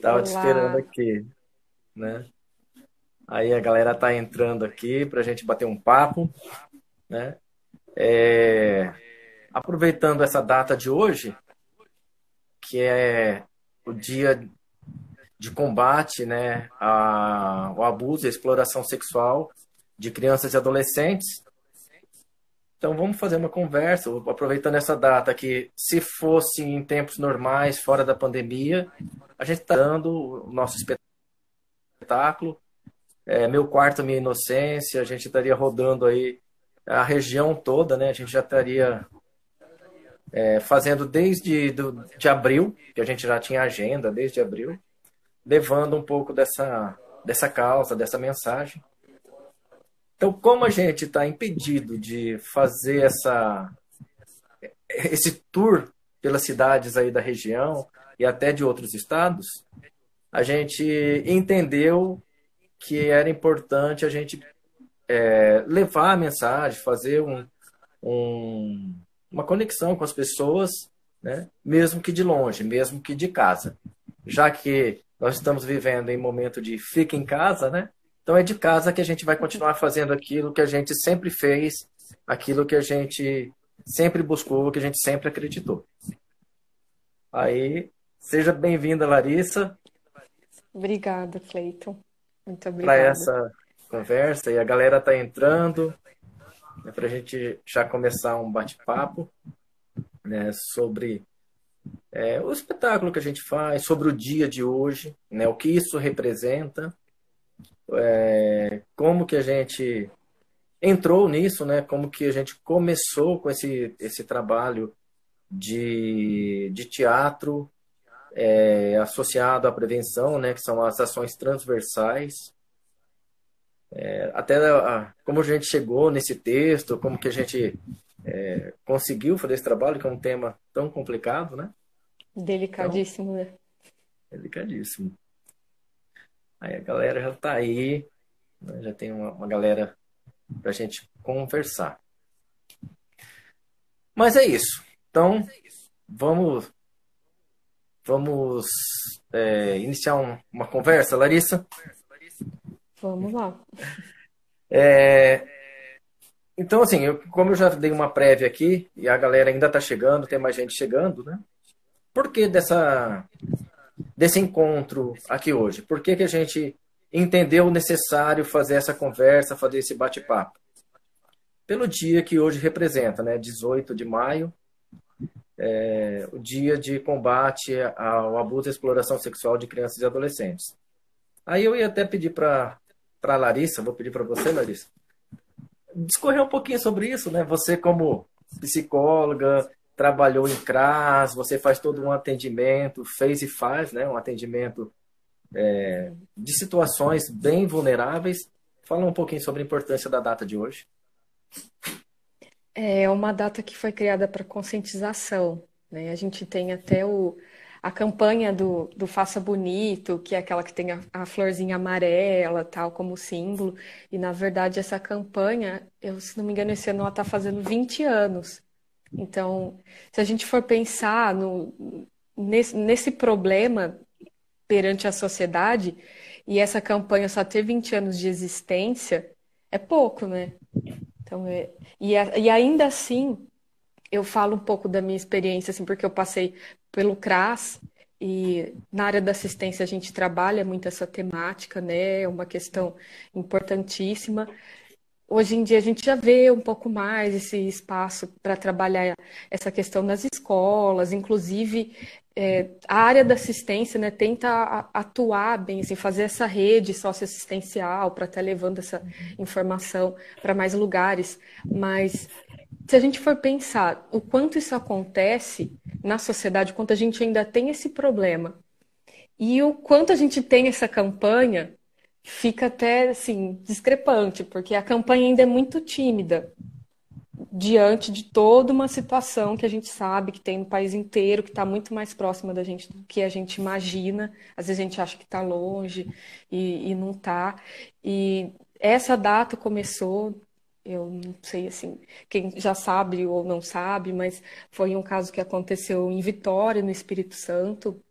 Tava te esperando Olá, aqui, né? Aí a galera tá entrando aqui pra gente bater um papo, né? Aproveitando essa data de hoje, que é o dia de combate, né, ao abuso e exploração sexual de crianças e adolescentes. Então vamos fazer uma conversa, aproveitando essa data que, se fosse em tempos normais, fora da pandemia, a gente está dando o nosso espetáculo. Meu quarto, minha inocência, a gente estaria rodando aí a região toda, né? A gente já estaria fazendo de abril, que a gente já tinha agenda desde abril, levando um pouco dessa causa, dessa mensagem. Então, como a gente está impedido de fazer esse tour pelas cidades aí da região e até de outros estados, a gente entendeu que era importante a gente levar a mensagem, fazer um, uma conexão com as pessoas, né? Mesmo que de longe, mesmo que de casa. Já que nós estamos vivendo em momento de fica em casa, né? Então é de casa que a gente vai continuar fazendo aquilo que a gente sempre fez, aquilo que a gente sempre buscou, que a gente sempre acreditou. Aí, seja bem-vinda, Larissa, obrigada, Cleiton. Muito para obrigada. essa conversa. E a galera está entrando, né, para a gente já começar um bate-papo, né, sobre o espetáculo que a gente faz, sobre o dia de hoje, né, o que isso representa, como que a gente entrou nisso, né, como que a gente começou com esse trabalho de teatro associado à prevenção, né, que são as ações transversais. Até como a gente chegou nesse texto, como que a gente conseguiu fazer esse trabalho, que é um tema tão complicado, né? Então, Delicadíssimo, né? é delicadíssimo. Aí a galera já está aí, né? Já tem uma galera para a gente conversar. Mas é isso. Então, vamos, vamos iniciar uma conversa, Larissa. Vamos lá. É, então, assim, como eu já dei uma prévia aqui, e a galera ainda está chegando, tem mais gente chegando, né? Por que desse encontro aqui hoje? Por que a gente entendeu necessário fazer essa conversa, fazer esse bate-papo? Pelo dia que hoje representa, né? 18 de maio, o dia de combate ao abuso e exploração sexual de crianças e adolescentes. Aí eu ia até pedir para Larissa, vou pedir para você, Larissa, discorrer um pouquinho sobre isso, né? Você como psicóloga, trabalhou em CRAS, você faz todo um atendimento, fez e faz, né? Um atendimento de situações bem vulneráveis. Fala um pouquinho sobre a importância da data de hoje. É uma data que foi criada para conscientização, né? A gente tem até a campanha do Faça Bonito, que é aquela que tem a florzinha amarela, tal, como símbolo. E, na verdade, essa campanha, se não me engano, esse ano ela está fazendo 20 anos. Então, se a gente for pensar nesse problema perante a sociedade, e essa campanha só ter 20 anos de existência, é pouco, né? Então, e ainda assim, eu falo um pouco da minha experiência, assim, porque eu passei pelo CRAS, e na área da assistência a gente trabalha muito essa temática, né? É uma questão importantíssima. Hoje em dia a gente já vê um pouco mais esse espaço para trabalhar essa questão nas escolas, inclusive a área da assistência, né, tenta atuar bem, assim, fazer essa rede socioassistencial para estar levando essa informação para mais lugares. Mas se a gente for pensar o quanto isso acontece na sociedade, o quanto a gente ainda tem esse problema e o quanto a gente tem essa campanha, fica até assim discrepante, porque a campanha ainda é muito tímida diante de toda uma situação que a gente sabe que tem no país inteiro, que está muito mais próxima da gente do que a gente imagina. Às vezes a gente acha que está longe e não está. E essa data começou, eu não sei assim, quem já sabe ou não sabe, mas foi um caso que aconteceu em Vitória, no Espírito Santo,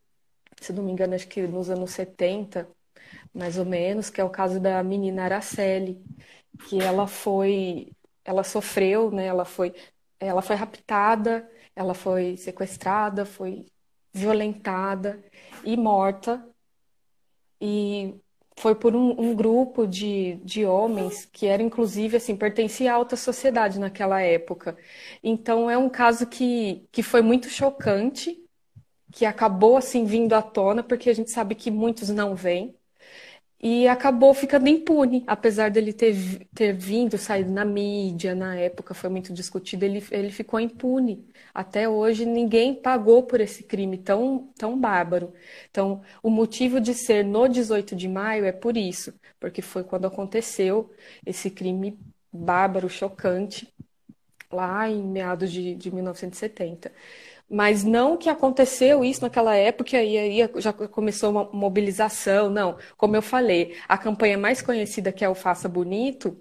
se não me engano, acho que nos anos 70, mais ou menos, que é o caso da menina Araceli, que ela sofreu, né? Ela foi raptada, ela foi sequestrada, foi violentada e morta, e foi por um grupo de homens que era, inclusive, assim, pertencia à alta sociedade naquela época. Então, é um caso que foi muito chocante, que acabou, assim, vindo à tona, porque a gente sabe que muitos não veem, e acabou ficando impune, apesar dele ter vindo, saído na mídia, na época foi muito discutido, ele ficou impune. Até hoje ninguém pagou por esse crime tão bárbaro. Então, o motivo de ser no 18 de maio é por isso, porque foi quando aconteceu esse crime bárbaro, chocante, lá em meados de 1970. Mas não que aconteceu isso naquela época e aí já começou uma mobilização, não. Como eu falei, a campanha mais conhecida, que é o Faça Bonito,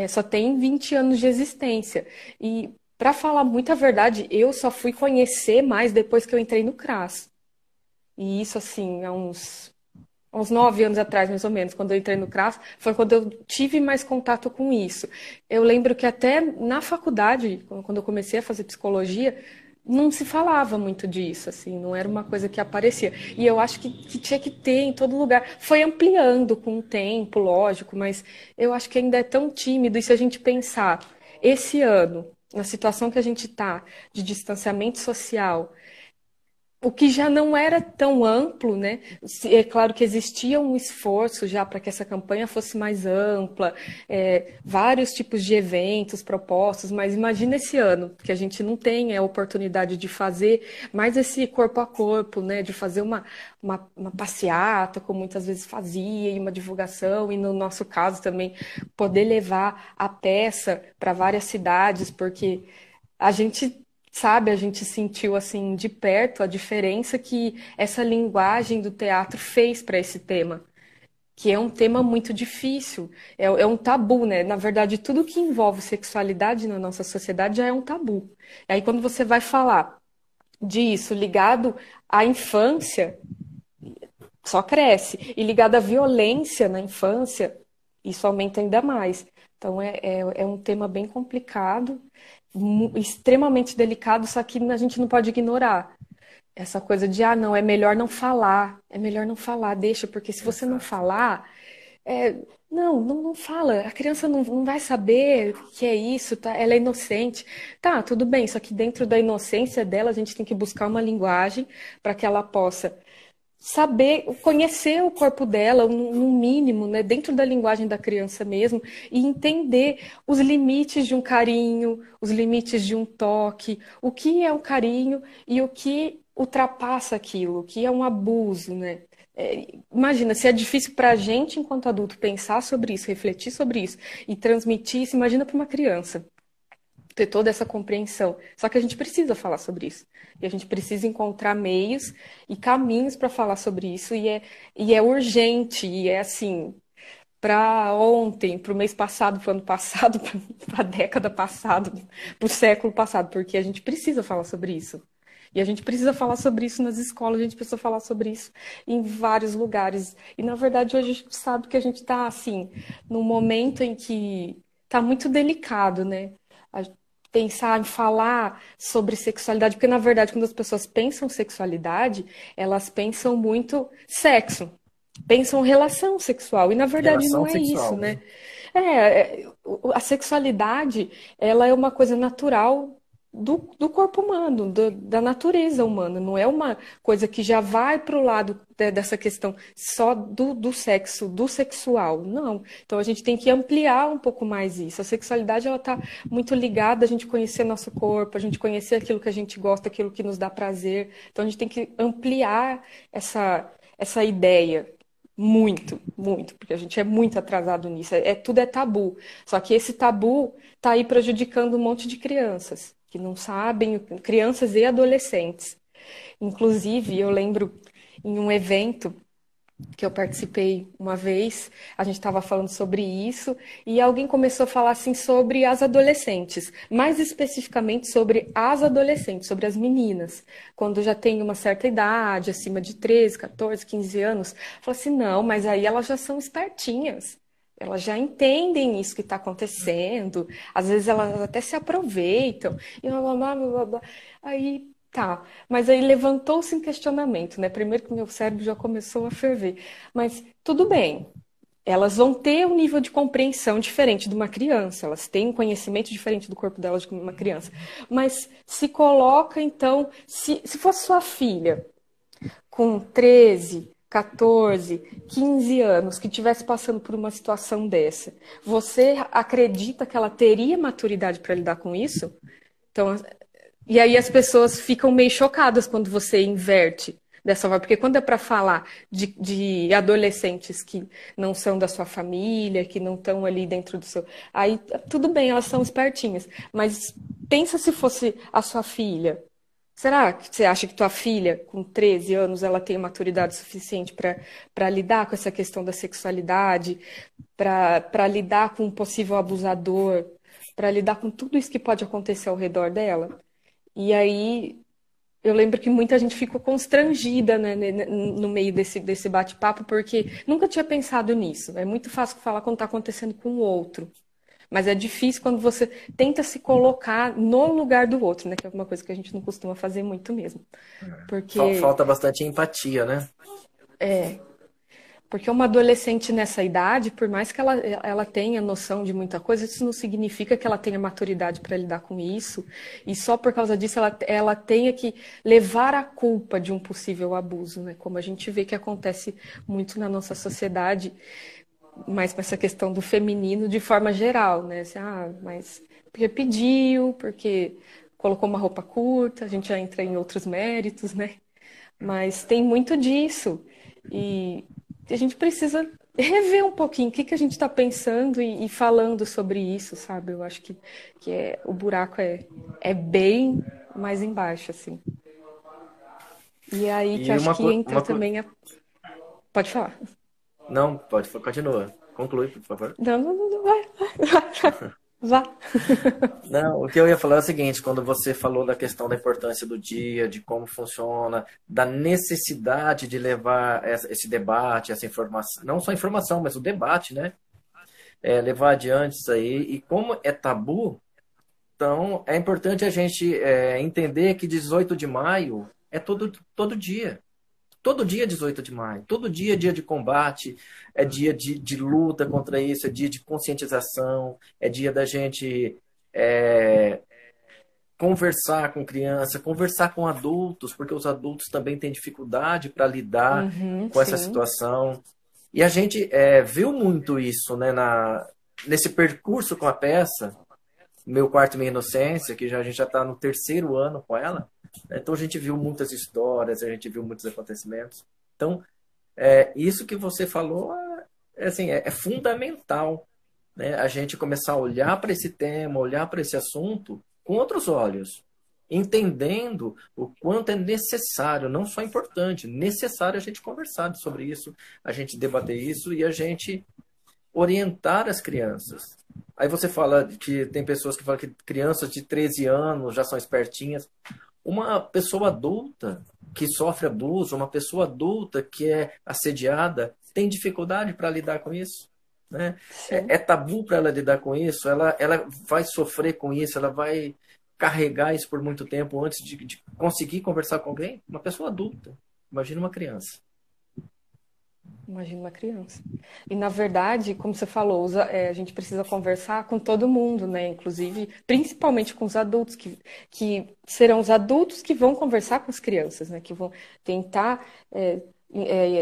só tem 20 anos de existência. E, para falar muita verdade, eu só fui conhecer mais depois que eu entrei no CRAS. E isso, assim, há uns 9 anos atrás, mais ou menos, quando eu entrei no CRAS, foi quando eu tive mais contato com isso. Eu lembro que até na faculdade, quando eu comecei a fazer psicologia, não se falava muito disso, assim, não era uma coisa que aparecia. E eu acho que tinha que ter em todo lugar. Foi ampliando com o tempo, lógico, mas eu acho que ainda é tão tímido. E se a gente pensar, esse ano, na situação que a gente está, de distanciamento social, o que já não era tão amplo, né? É claro que existia um esforço já para que essa campanha fosse mais ampla, vários tipos de eventos propostos, mas imagina esse ano, que a gente não tem a oportunidade de fazer mais esse corpo a corpo, né? De fazer uma passeata, como muitas vezes fazia, e uma divulgação, e no nosso caso também poder levar a peça para várias cidades, porque a gente sabe, a gente sentiu assim de perto a diferença que essa linguagem do teatro fez para esse tema, que é um tema muito difícil, é um tabu, né? Na verdade, tudo que envolve sexualidade na nossa sociedade já é um tabu. E aí, quando você vai falar disso ligado à infância, só cresce. E ligado à violência na infância, isso aumenta ainda mais. Então, é um tema bem complicado, extremamente delicado, só que a gente não pode ignorar. Essa coisa de, não, é melhor não falar, deixa, porque se você não Exato. falar, não fala, a criança não vai saber o que é isso, tá? Ela é inocente. Tá, tudo bem, só que dentro da inocência dela, a gente tem que buscar uma linguagem para que ela possa saber, conhecer o corpo dela, no mínimo, né, dentro da linguagem da criança mesmo, e entender os limites de um carinho, os limites de um toque, o que é um carinho e o que ultrapassa aquilo, o que é um abuso, né? Imagina, se é difícil para a gente, enquanto adulto, pensar sobre isso, refletir sobre isso e transmitir isso, imagina para uma criança ter toda essa compreensão. Só que a gente precisa falar sobre isso. E a gente precisa encontrar meios e caminhos para falar sobre isso. E é urgente, e é assim, para ontem, para o mês passado, para o ano passado, para a década passada, para o século passado, porque a gente precisa falar sobre isso. E a gente precisa falar sobre isso nas escolas, a gente precisa falar sobre isso em vários lugares. E, na verdade, hoje a gente sabe que a gente está, assim, num momento em que está muito delicado, né? Pensar em falar sobre sexualidade, porque, na verdade, quando as pessoas pensam sexualidade, elas pensam muito sexo, pensam relação sexual, e, na verdade, não Relação é isso, sexual, né? né? A sexualidade, ela é uma coisa natural do corpo humano, da natureza humana. Não é uma coisa que já vai para o lado dessa questão só do sexo, do sexual. Não. Então a gente tem que ampliar um pouco mais isso. A sexualidade ela está muito ligada a gente conhecer nosso corpo, a gente conhecer aquilo que a gente gosta, aquilo que nos dá prazer. Então a gente tem que ampliar essa ideia. Muito, muito, porque a gente é muito atrasado nisso. Tudo é tabu. Só que esse tabu está aí prejudicando um monte de crianças que não sabem, crianças e adolescentes. Inclusive, eu lembro em um evento que eu participei uma vez, a gente estava falando sobre isso, e alguém começou a falar assim sobre as adolescentes, mais especificamente sobre as adolescentes, sobre as meninas, quando já tem uma certa idade, acima de 13, 14, 15 anos, falou assim, não, mas aí elas já são espertinhas. Elas já entendem isso que está acontecendo, às vezes elas até se aproveitam, e blá, blá, blá, blá, blá. Aí tá, mas aí levantou-se um questionamento, né? Primeiro que meu cérebro já começou a ferver. Mas tudo bem, elas vão ter um nível de compreensão diferente de uma criança, elas têm um conhecimento diferente do corpo delas de uma criança. Mas se coloca, então, se fosse sua filha com 13, 14, 15 anos que estivesse passando por uma situação dessa, você acredita que ela teria maturidade para lidar com isso? Então, e aí as pessoas ficam meio chocadas quando você inverte dessa forma, porque quando é para falar de adolescentes que não são da sua família, que não estão ali dentro do seu. Aí tudo bem, elas são espertinhas, mas pensa se fosse a sua filha. Será que você acha que tua filha, com 13 anos, ela tem maturidade suficiente para lidar com essa questão da sexualidade, para lidar com um possível abusador, para lidar com tudo isso que pode acontecer ao redor dela? E aí eu lembro que muita gente ficou constrangida, né, no meio desse bate-papo, porque nunca tinha pensado nisso. É muito fácil falar quando está acontecendo com o outro. Mas é difícil quando você tenta se colocar no lugar do outro, né? Que é uma coisa que a gente não costuma fazer muito mesmo. Porque Falta bastante empatia, né? Porque uma adolescente nessa idade, por mais que ela tenha noção de muita coisa, isso não significa que ela tenha maturidade para lidar com isso. E só por causa disso ela tenha que levar a culpa de um possível abuso, né? Como a gente vê que acontece muito na nossa sociedade, mais com essa questão do feminino de forma geral, né? Assim, mas porque pediu, porque colocou uma roupa curta, a gente já entra em outros méritos, né? Mas tem muito disso. E a gente precisa rever um pouquinho o que a gente está pensando e falando sobre isso, sabe? Eu acho que o buraco é bem mais embaixo, assim. E é aí que E acho que entra também a. Pode falar. Não, continua. Conclui, por favor. Não, não, não, não, vai. Vá. Não, o que eu ia falar é o seguinte, quando você falou da questão da importância do dia, de como funciona, da necessidade de levar esse debate, essa informação, não só a informação, mas o debate, né? Levar adiante isso aí. E como é tabu, então é importante a gente entender que 18 de maio é todo dia. Todo dia é 18 de maio, todo dia é dia de combate, é dia de luta contra isso, é dia de conscientização, é dia da gente é, conversar com criança, conversar com adultos, porque os adultos também têm dificuldade para lidar Uhum, com essa sim. situação. E a gente viu muito isso, né, nesse percurso com a peça, Meu Quarto Minha Inocência, que a gente já está no terceiro ano com ela. Então a gente viu muitas histórias, a gente viu muitos acontecimentos. Então, isso que você falou assim, é fundamental, né? A gente começar a olhar para esse tema, olhar para esse assunto com outros olhos, entendendo o quanto é necessário, não só importante, necessário a gente conversar sobre isso, a gente debater isso e a gente orientar as crianças. Aí você fala que tem pessoas que falam que crianças de 13 anos já são espertinhas. Uma pessoa adulta que sofre abuso, uma pessoa adulta que é assediada, tem dificuldade para lidar com isso. Né? Sim. É tabu para ela lidar com isso, ela vai sofrer com isso, ela vai carregar isso por muito tempo antes de conseguir conversar com alguém. Uma pessoa adulta, imagina uma criança. Imagina uma criança. E, na verdade, como você falou, a gente precisa conversar com todo mundo, né? Inclusive, principalmente com os adultos, que serão os adultos que vão conversar com as crianças, né? Que vão tentar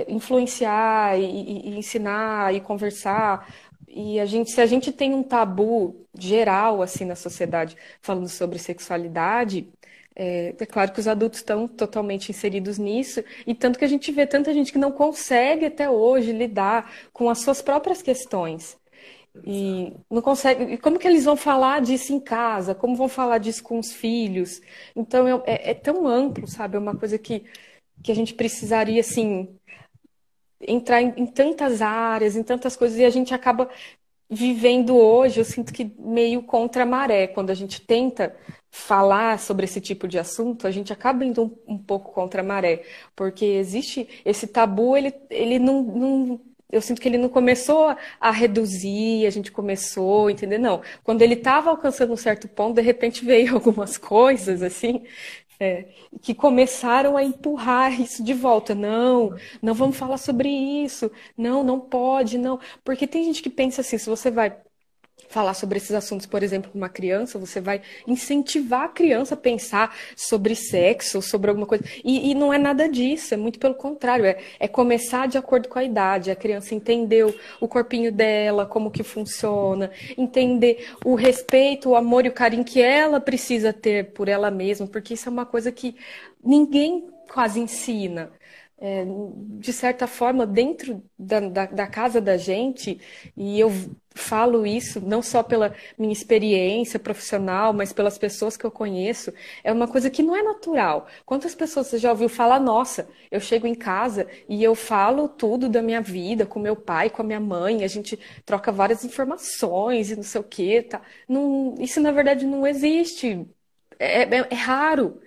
influenciar e ensinar e conversar. E se a gente tem um tabu geral, assim, na sociedade, falando sobre sexualidade, é claro que os adultos estão totalmente inseridos nisso, e tanto que a gente vê tanta gente que não consegue até hoje lidar com as suas próprias questões. E não consegue. E como que eles vão falar disso em casa? Como vão falar disso com os filhos? Então é tão amplo, sabe? É uma coisa que a gente precisaria, assim, entrar em tantas áreas, em tantas coisas, e a gente acaba vivendo hoje, eu sinto que meio contra a maré. Quando a gente tenta falar sobre esse tipo de assunto, a gente acaba indo um pouco contra a maré, porque existe esse tabu, ele eu sinto que ele não começou a reduzir, a gente começou, entendeu? Não. Quando ele estava alcançando um certo ponto, de repente veio algumas coisas assim, é, que começaram a empurrar isso de volta. Não, não vamos falar sobre isso. Não, não pode, não. Porque tem gente que pensa assim, se você vai falar sobre esses assuntos, por exemplo, com uma criança, você vai incentivar a criança a pensar sobre sexo, sobre alguma coisa. E não é nada disso, é muito pelo contrário. É começar de acordo com a idade, a criança entender o corpinho dela, como que funciona, entender o respeito, o amor e o carinho que ela precisa ter por ela mesma, porque isso é uma coisa que ninguém quase ensina. De certa forma, dentro da casa da gente, e eu falo isso não só pela minha experiência profissional, mas pelas pessoas que eu conheço, é uma coisa que não é natural. Quantas pessoas você já ouviu falar, nossa, eu chego em casa e eu falo tudo da minha vida com meu pai, com a minha mãe, a gente troca várias informações e não sei o quê, tá? Não, isso na verdade não existe. É raro.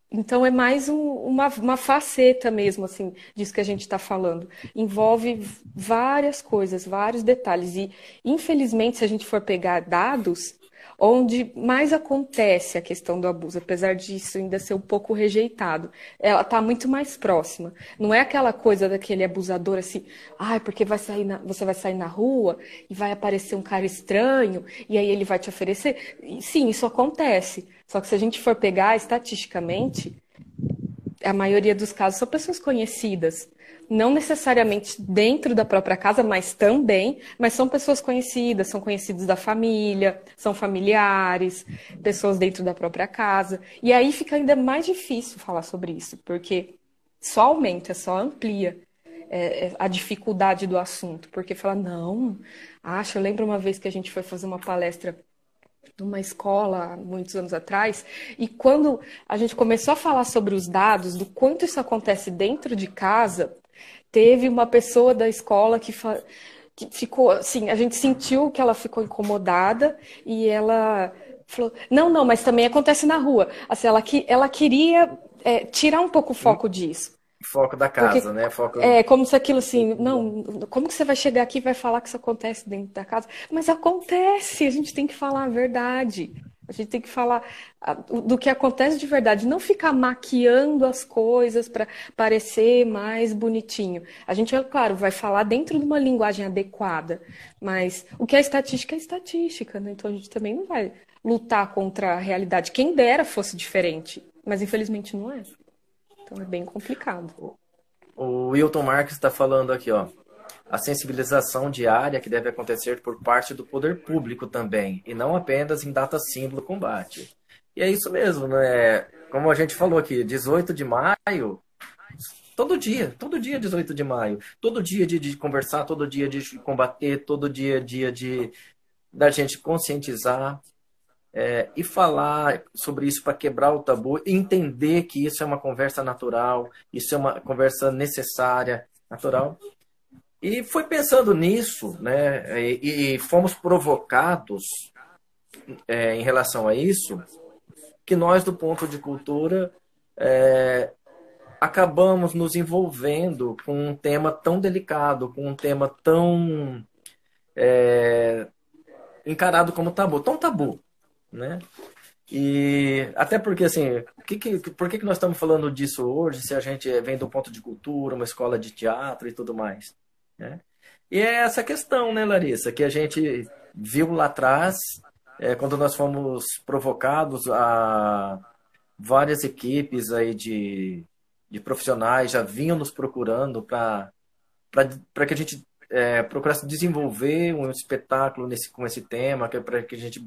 Então é mais uma faceta mesmo, assim, disso que a gente está falando. Envolve várias coisas, vários detalhes. E, infelizmente, se a gente for pegar dados, onde mais acontece a questão do abuso, apesar disso ainda ser um pouco rejeitado, ela está muito mais próxima. Não é aquela coisa daquele abusador assim, porque você vai sair na rua e vai aparecer um cara estranho e aí ele vai te oferecer. E, sim, isso acontece. Só que se a gente for pegar estatisticamente, a maioria dos casos são pessoas conhecidas. Não necessariamente dentro da própria casa, mas também, mas são pessoas conhecidas, são conhecidos da família, são familiares, pessoas dentro da própria casa. E aí fica ainda mais difícil falar sobre isso, porque só aumenta, só amplia a dificuldade do assunto. Porque fala, não, eu lembro uma vez que a gente foi fazer uma palestra numa escola há muitos anos atrás, e quando a gente começou a falar sobre os dados, do quanto isso acontece dentro de casa, teve uma pessoa da escola que ficou, assim, a gente sentiu que ela ficou incomodada e ela falou, não, não, mas também acontece na rua. Assim, ela queria tirar um pouco o foco disso. Foco da Porque casa, né? Foco. é como se aquilo assim, não, como que você vai chegar aqui e vai falar que isso acontece dentro da casa? Mas acontece, a gente tem que falar a verdade. A gente tem que falar do que acontece de verdade, não ficar maquiando as coisas para parecer mais bonitinho. A gente, é claro, vai falar dentro de uma linguagem adequada, mas o que é estatística, né? Então a gente também não vai lutar contra a realidade. Quem dera fosse diferente, mas infelizmente não é. Então é bem complicado. O Wilton Marques está falando aqui, ó. A sensibilização diária que deve acontecer por parte do poder público também, e não apenas em data símbolo combate. E é isso mesmo, né? Como a gente falou aqui, 18 de maio, todo dia 18 de maio, todo dia de conversar, todo dia de combater, todo dia de da gente conscientizar e falar sobre isso para quebrar o tabu, e entender que isso é uma conversa natural, isso é uma conversa necessária, natural. E foi pensando nisso, né, e fomos provocados em relação a isso, que nós, do ponto de cultura, acabamos nos envolvendo com um tema tão delicado, com um tema tão encarado como tabu, tão tabu, né? E até porque, assim, por que nós estamos falando disso hoje, se a gente vem do ponto de cultura, uma escola de teatro e tudo mais, né? E é essa questão, né, Larissa, que a gente viu lá atrás, quando nós fomos provocados a várias equipes aí de profissionais já vinham nos procurando para que a gente procurasse desenvolver um espetáculo com esse tema, para que a gente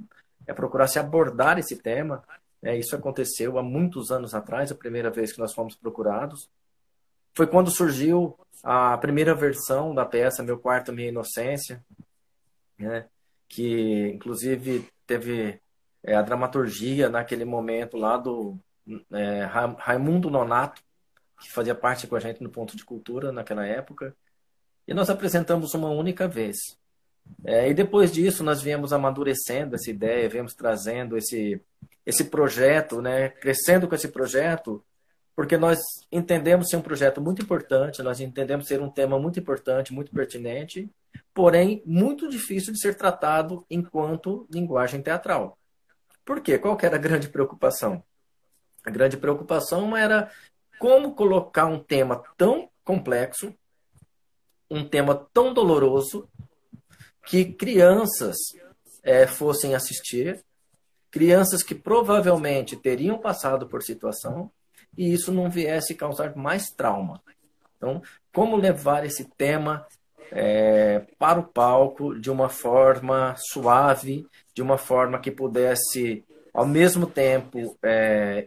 procurasse abordar esse tema. Isso aconteceu há muitos anos atrás, a primeira vez que nós fomos procurados. Foi quando surgiu a primeira versão da peça Meu Quarto, Minha Inocência, né? Que inclusive teve a dramaturgia naquele momento lá do Raimundo Nonato, que fazia parte com a gente no Ponto de Cultura naquela época, e nós apresentamos uma única vez. E depois disso nós viemos amadurecendo essa ideia, viemos trazendo esse projeto, né, crescendo com esse projeto, porque nós entendemos ser um projeto muito importante, nós entendemos ser um tema muito importante, muito pertinente, porém muito difícil de ser tratado enquanto linguagem teatral. Por quê? Qual que era a grande preocupação? A grande preocupação era como colocar um tema tão complexo, um tema tão doloroso, que crianças fossem assistir, crianças que provavelmente teriam passado por situação, e isso não viesse causar mais trauma. Então, como levar esse tema para o palco de uma forma suave, de uma forma que pudesse, ao mesmo tempo,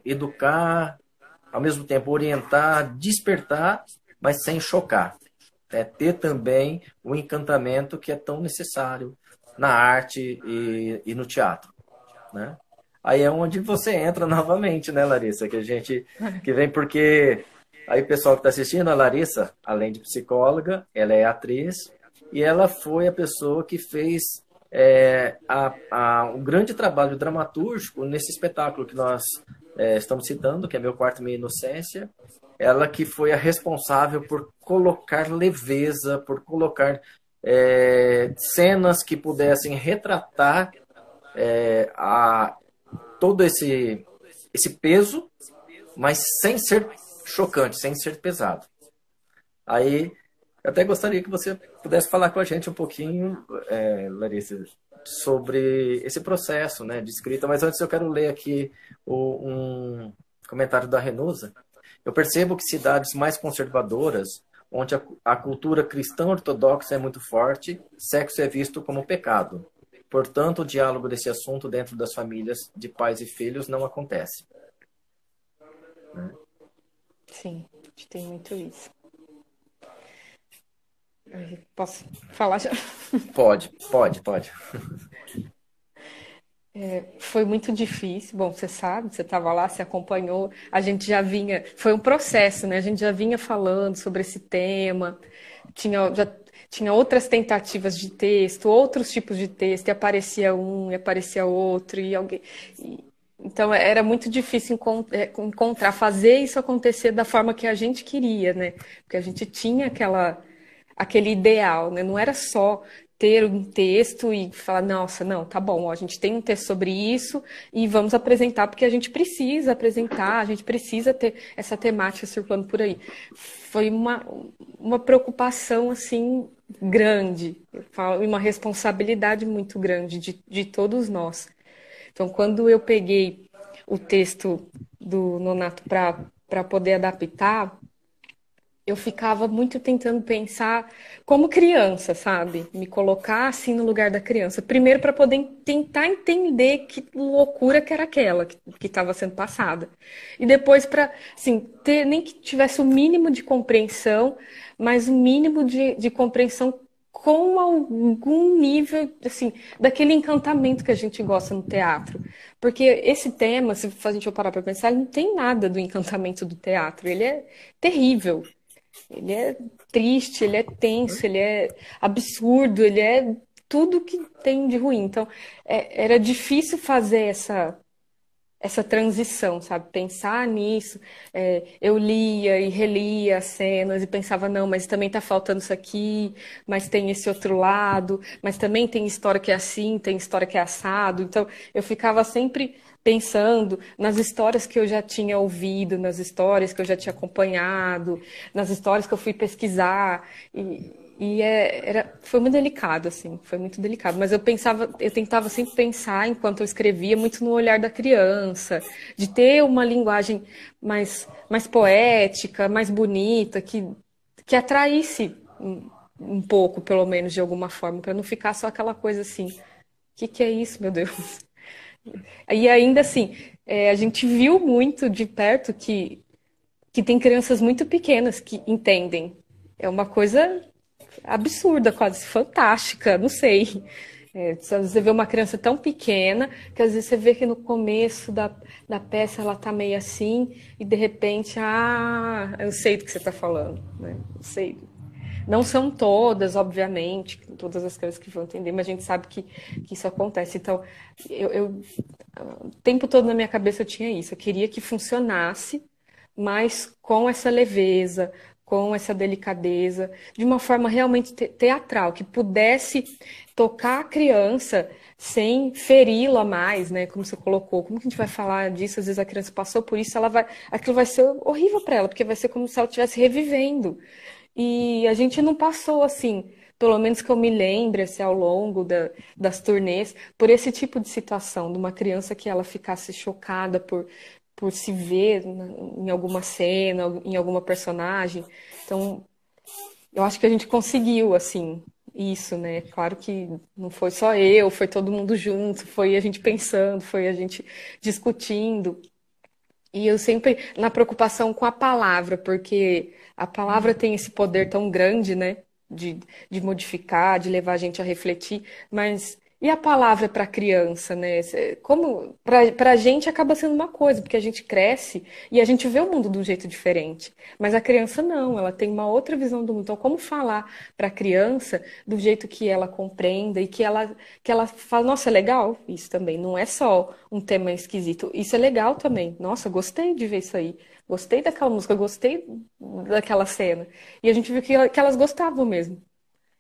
educar, ao mesmo tempo orientar, despertar, mas sem chocar. Ter também o encantamento que é tão necessário na arte e no teatro, né? Aí é onde você entra novamente, né, Larissa? Que vem porque aí o pessoal que está assistindo, a Larissa, além de psicóloga, ela é atriz e ela foi a pessoa que fez um grande trabalho dramatúrgico nesse espetáculo que nós estamos citando, que é Meu Quarto, Minha Inocência. Ela que foi a responsável por colocar leveza, por colocar cenas que pudessem retratar todo esse peso, mas sem ser chocante, sem ser pesado. Aí, eu até gostaria que você pudesse falar com a gente um pouquinho, Larissa, sobre esse processo, né, de escrita, mas antes eu quero ler aqui um comentário da Renusa. Eu percebo que cidades mais conservadoras, onde a cultura cristã ortodoxa é muito forte, sexo é visto como pecado. Portanto, o diálogo desse assunto dentro das famílias de pais e filhos não acontece. Sim, a gente tem muito isso. Posso falar já? Pode. Foi muito difícil. Bom, você sabe, você estava lá, você acompanhou. A gente já vinha. Foi um processo, né? A gente já vinha falando sobre esse tema. Já tinha outras tentativas de texto, outros tipos de texto, e aparecia um, e aparecia outro, e alguém. Então era muito difícil encontrar, fazer isso acontecer da forma que a gente queria, né? Porque a gente tinha aquele ideal, né? Não era só ter um texto e falar, nossa, não, tá bom, ó, a gente tem um texto sobre isso e vamos apresentar, porque a gente precisa apresentar, a gente precisa ter essa temática circulando por aí. Foi uma preocupação, assim, grande, uma responsabilidade muito grande de todos nós. Então, quando eu peguei o texto do Nonato para poder adaptar, eu ficava muito tentando pensar como criança, sabe? Me colocar assim no lugar da criança. Primeiro para poder tentar entender que loucura que era aquela que estava sendo passada. E depois para, assim, nem que tivesse o mínimo de compreensão, mas o mínimo de compreensão com algum nível, assim, daquele encantamento que a gente gosta no teatro. Porque esse tema, se a gente for parar para pensar, ele não tem nada do encantamento do teatro. Ele é terrível. Ele é triste, ele é tenso, ele é absurdo, ele é tudo que tem de ruim. Então, era difícil fazer essa transição, sabe? Pensar nisso. Eu lia e relia as cenas e pensava, não, mas também tá faltando isso aqui, mas tem esse outro lado, mas também tem história que é assim, tem história que é assado. Então, eu ficava sempre pensando nas histórias que eu já tinha ouvido, nas histórias que eu já tinha acompanhado, nas histórias que eu fui pesquisar. Foi muito delicado, assim, foi muito delicado. Mas eu tentava sempre pensar, enquanto eu escrevia, muito no olhar da criança, de ter uma linguagem mais poética, mais bonita, que atraísse um pouco, pelo menos, de alguma forma, para não ficar só aquela coisa assim, o que é isso, meu Deus? E ainda assim, a gente viu muito de perto que tem crianças muito pequenas que entendem. É uma coisa absurda, quase fantástica, não sei. Às vezes você vê uma criança tão pequena que às vezes você vê que no começo da peça ela tá meio assim e de repente, eu sei do que você está falando, né? Eu sei. Não são todas, obviamente, todas as crianças que vão entender, mas a gente sabe que isso acontece. Então, o tempo todo na minha cabeça eu tinha isso. Eu queria que funcionasse, mas com essa leveza, com essa delicadeza, de uma forma realmente teatral, que pudesse tocar a criança sem feri-la mais, né? Como você colocou. Como que a gente vai falar disso? Às vezes a criança passou por isso, aquilo vai ser horrível para ela, porque vai ser como se ela estivesse revivendo. E a gente não passou assim, pelo menos que eu me lembre, assim, ao longo das turnês, por esse tipo de situação, de uma criança que ela ficasse chocada por se ver em alguma cena, em alguma personagem. Então, eu acho que a gente conseguiu, assim, isso, né? Claro que não foi só eu, foi todo mundo junto, foi a gente pensando, foi a gente discutindo. E eu sempre na preocupação com a palavra, porque a palavra tem esse poder tão grande, né? De, de modificar, de levar a gente a refletir, mas e a palavra para a criança, né? Como para a gente acaba sendo uma coisa, porque a gente cresce e a gente vê o mundo de um jeito diferente, mas a criança não, ela tem uma outra visão do mundo. Então, como falar para a criança do jeito que ela compreenda e que ela fala, nossa, é legal isso também, não é só um tema esquisito, isso é legal também. Nossa, gostei de ver isso aí. Gostei daquela música, gostei daquela cena. E a gente viu que elas gostavam mesmo.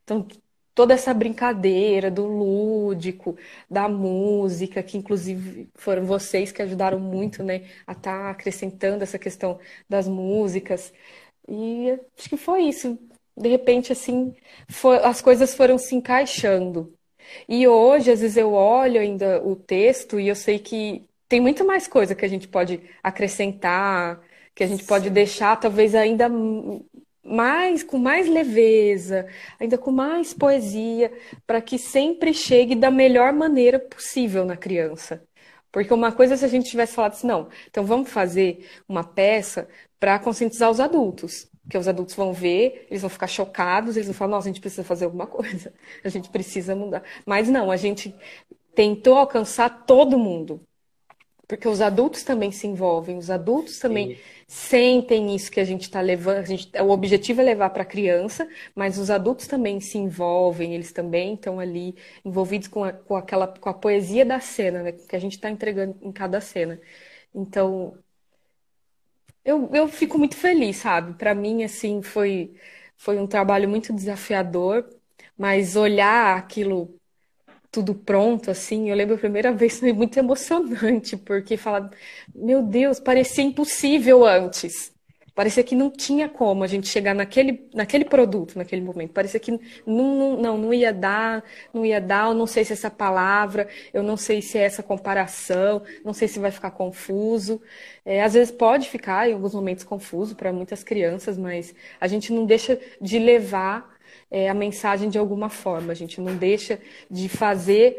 Então, toda essa brincadeira do lúdico, da música, que inclusive foram vocês que ajudaram muito, né, a estar acrescentando essa questão das músicas. E acho que foi isso. De repente, assim, as coisas foram se encaixando. E hoje, às vezes, eu olho ainda o texto e eu sei que tem muito mais coisa que a gente pode acrescentar, que a gente pode Sim. deixar, talvez ainda mais, com mais leveza, ainda com mais poesia, para que sempre chegue da melhor maneira possível na criança. Porque uma coisa é se a gente tivesse falado assim, não, então vamos fazer uma peça para conscientizar os adultos. Porque os adultos vão ver, eles vão ficar chocados, eles vão falar, nossa, a gente precisa fazer alguma coisa, a gente precisa mudar. Mas não, a gente tentou alcançar todo mundo. Porque os adultos também se envolvem, os adultos também E, sentem isso que a gente está levando. O objetivo é levar para a criança, mas os adultos também se envolvem, eles também estão ali envolvidos com a poesia da cena, né, que a gente está entregando em cada cena. Então, eu fico muito feliz, sabe? Para mim, assim, foi um trabalho muito desafiador, mas olhar aquilo tudo pronto, assim. Eu lembro a primeira vez, foi muito emocionante, porque falar, meu Deus, parecia impossível antes. Parecia que não tinha como a gente chegar naquele produto, naquele momento. Parecia que não ia dar, não ia dar. Eu não sei se essa palavra, eu não sei se é essa comparação, não sei se vai ficar confuso. Às vezes pode ficar em alguns momentos confuso para muitas crianças, mas a gente não deixa de levar a mensagem de alguma forma. A gente não deixa de fazer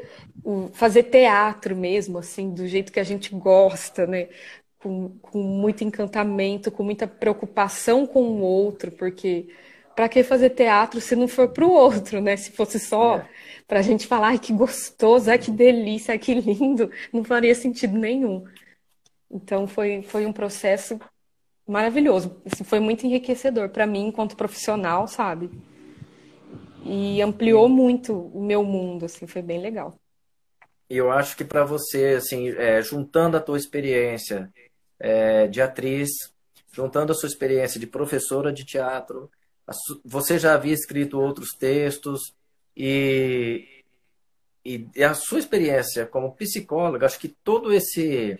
teatro mesmo, assim, do jeito que a gente gosta, né? Com muito encantamento, com muita preocupação com o outro, porque para que fazer teatro se não for para o outro, né? Se fosse só é, para a gente falar, ai, que gostoso, ai, que delícia, ai, que lindo, não faria sentido nenhum. Então foi um processo maravilhoso. Assim, foi muito enriquecedor para mim enquanto profissional, sabe? E ampliou e muito o meu mundo, assim, foi bem legal. eu acho que para você, assim, juntando a tua experiência de atriz, juntando a sua experiência de professora de teatro, você já havia escrito outros textos e, e a sua experiência como psicóloga, acho que todo esse